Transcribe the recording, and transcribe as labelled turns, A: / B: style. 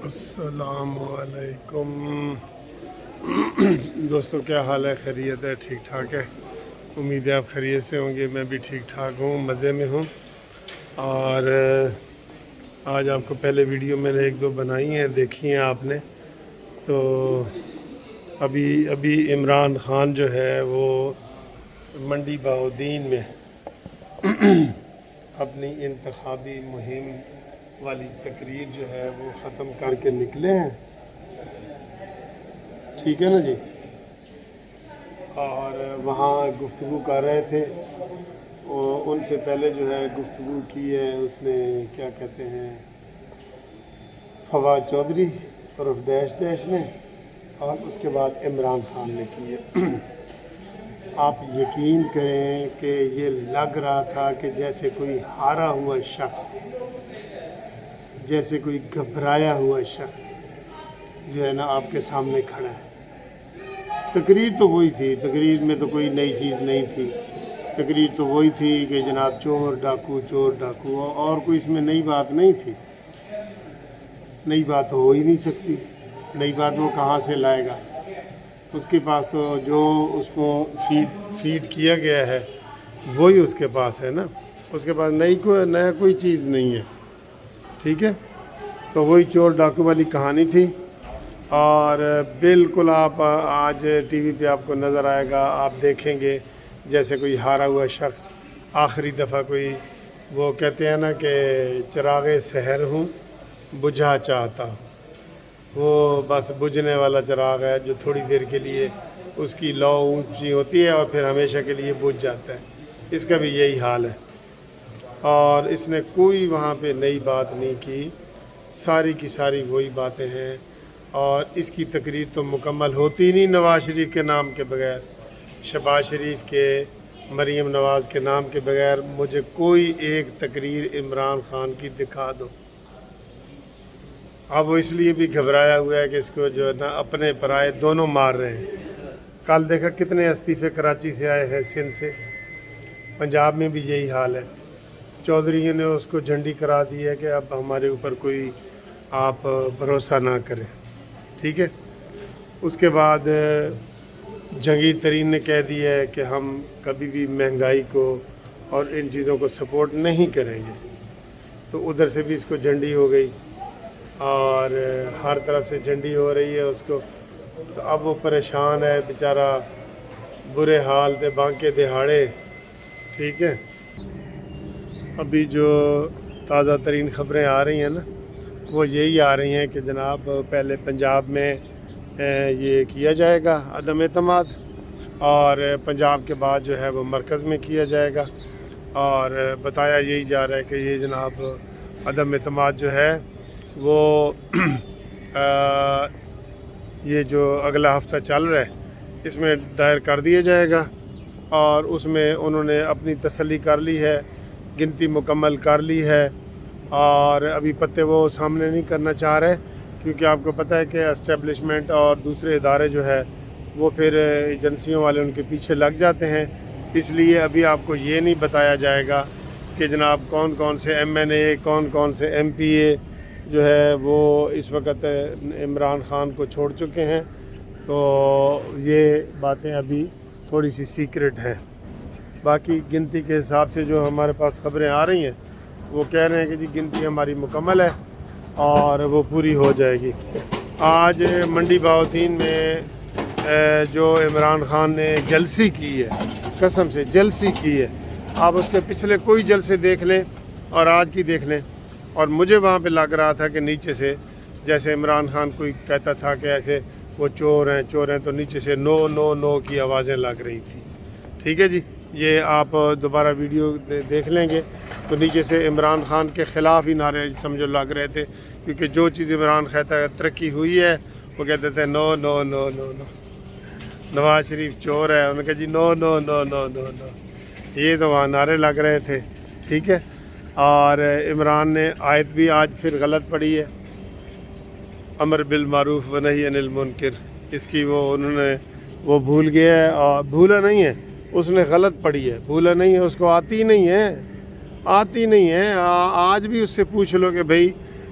A: السلام علیکم دوستوں، کیا حال ہے؟ خیریت ہے؟ ٹھیک ٹھاک ہے؟ امید ہے آپ خیریت سے ہوں گے۔ میں بھی ٹھیک ٹھاک ہوں، مزے میں ہوں۔ اور آج آپ کو پہلے ویڈیو میں نے ایک دو بنائی ہیں، دیکھی ہیں آپ نے۔ تو ابھی عمران خان جو ہے وہ منڈی بہاؤالدین میں اپنی انتخابی مہم والی تقریر جو ہے وہ ختم کر کے نکلے ہیں، ٹھیک ہے نا جی۔ اور وہاں گفتگو کر رہے تھے، اور ان سے پہلے جو ہے گفتگو کی ہے اس نے، کیا کہتے ہیں، فواد چودھری طرف ڈیش نے، اور اس کے بعد عمران خان نے کی ہے۔ آپ یقین کریں کہ یہ لگ رہا تھا کہ جیسے کوئی ہارا ہوا شخص، جیسے کوئی گھبرایا ہوا شخص جو ہے نا آپ کے سامنے کھڑا ہے۔ تقریر تو وہی تھی، تقریر میں تو کوئی نئی چیز نہیں تھی۔ تقریر تو وہی تھی کہ جناب چور ڈاکو، اور کوئی اس میں نئی بات نہیں تھی۔ نئی بات ہو ہی نہیں سکتی، نئی بات وہ کہاں سے لائے گا؟ اس کے پاس تو جو اس کو فیڈ کیا گیا ہے وہی اس کے پاس ہے نا۔ اس کے پاس نیا کوئی چیز نہیں ہے، ٹھیک ہے۔ تو وہی چور ڈاکو والی کہانی تھی، اور بالکل آپ آج ٹی وی پہ آپ کو نظر آئے گا، آپ دیکھیں گے جیسے کوئی ہارا ہوا شخص آخری دفعہ کوئی، وہ کہتے ہیں نا کہ چراغ سحر ہوں بجھا چاہتا ہوں، وہ بس بجھنے والا چراغ ہے جو تھوڑی دیر کے لیے اس کی لو اونچی ہوتی ہے اور پھر ہمیشہ کے لیے بجھ جاتا ہے۔ اس کا بھی یہی حال ہے، اور اس نے کوئی وہاں پہ نئی بات نہیں کی، ساری کی ساری وہی باتیں ہیں۔ اور اس کی تقریر تو مکمل ہوتی نہیں نواز شریف کے نام کے بغیر، شہباز شریف کے، مریم نواز کے نام کے بغیر۔ مجھے کوئی ایک تقریر عمران خان کی دکھا دو۔ اب وہ اس لیے بھی گھبرایا ہوا ہے کہ اس کو جو ہے نا اپنے پرائے دونوں مار رہے ہیں۔ کل دیکھا کتنے استعفے کراچی سے آئے ہیں، سندھ سے، پنجاب میں بھی یہی حال ہے۔ چودھری نے اس کو جھنڈی کرا دی ہے کہ اب ہمارے اوپر کوئی آپ بھروسہ نہ کریں، ٹھیک ہے۔ اس کے بعد جہانگیر ترین نے کہہ دیا ہے کہ ہم کبھی بھی مہنگائی کو اور ان چیزوں کو سپورٹ نہیں کریں گے۔ تو ادھر سے بھی اس کو جھنڈی ہو گئی، اور ہر طرف سے جھنڈی ہو رہی ہے اس کو۔ تو اب وہ پریشان ہے بیچارہ، برے حال تھے بانکے دہاڑے، ٹھیک ہے۔ ابھی جو تازہ ترین خبریں آ رہی ہیں نا، وہ یہی آ رہی ہیں کہ جناب پہلے پنجاب میں یہ کیا جائے گا عدم اعتماد، اور پنجاب کے بعد جو ہے وہ مرکز میں کیا جائے گا، اور بتایا یہی جا رہا ہے کہ یہ جناب عدم اعتماد جو ہے وہ یہ جو اگلا ہفتہ چل رہا ہے اس میں دائر کر دیا جائے گا، اور اس میں انہوں نے اپنی تسلی کر لی ہے، گنتی مکمل کر لی ہے، اور ابھی پتے وہ سامنے نہیں کرنا چاہ رہے، کیونکہ آپ کو پتہ ہے کہ اسٹیبلشمنٹ اور دوسرے ادارے جو ہے وہ پھر ایجنسیوں والے ان کے پیچھے لگ جاتے ہیں۔ اس لیے ابھی آپ کو یہ نہیں بتایا جائے گا کہ جناب کون کون سے MNA، کون کون سے MPA جو ہے وہ اس وقت عمران خان کو چھوڑ چکے ہیں۔ تو یہ باتیں ابھی تھوڑی سی سیکرٹ ہیں۔ باقی گنتی کے حساب سے جو ہمارے پاس خبریں آ رہی ہیں وہ کہہ رہے ہیں کہ جی گنتی ہماری مکمل ہے اور وہ پوری ہو جائے گی۔ آج منڈی بہاؤالدین میں جو عمران خان نے جلسی کی ہے، قسم سے جلسی کی ہے، آپ اس کے پچھلے کوئی جلسے دیکھ لیں اور آج کی دیکھ لیں، اور مجھے وہاں پہ لگ رہا تھا کہ نیچے سے جیسے عمران خان کوئی کہتا تھا کہ ایسے وہ چور ہیں تو نیچے سے نو نو نو کی آوازیں لگ رہی تھی، ٹھیک ہے جی۔ یہ آپ دوبارہ ویڈیو دیکھ لیں گے تو نیچے سے عمران خان کے خلاف ہی نعرے سمجھو لگ رہے تھے، کیونکہ جو چیز عمران کہتا ہے ترقی ہوئی ہے وہ کہتے تھے نو نو نو نو نو، نواز شریف چور ہے، انہوں نے کہا جی نو نو نو نو نو نو، یہ تو وہاں نعرے لگ رہے تھے، ٹھیک ہے۔ اور عمران نے آیت بھی آج پھر غلط پڑھی ہے، امر بالمعروف و نہی عن المنکر، اس کی انہوں نے وہ بھول گیا ہے، اور بھولا نہیں ہے، اس نے غلط پڑھی ہے، بھولا نہیں ہے، اس کو آتی نہیں ہے۔ آج بھی اس سے پوچھ لو کہ بھئی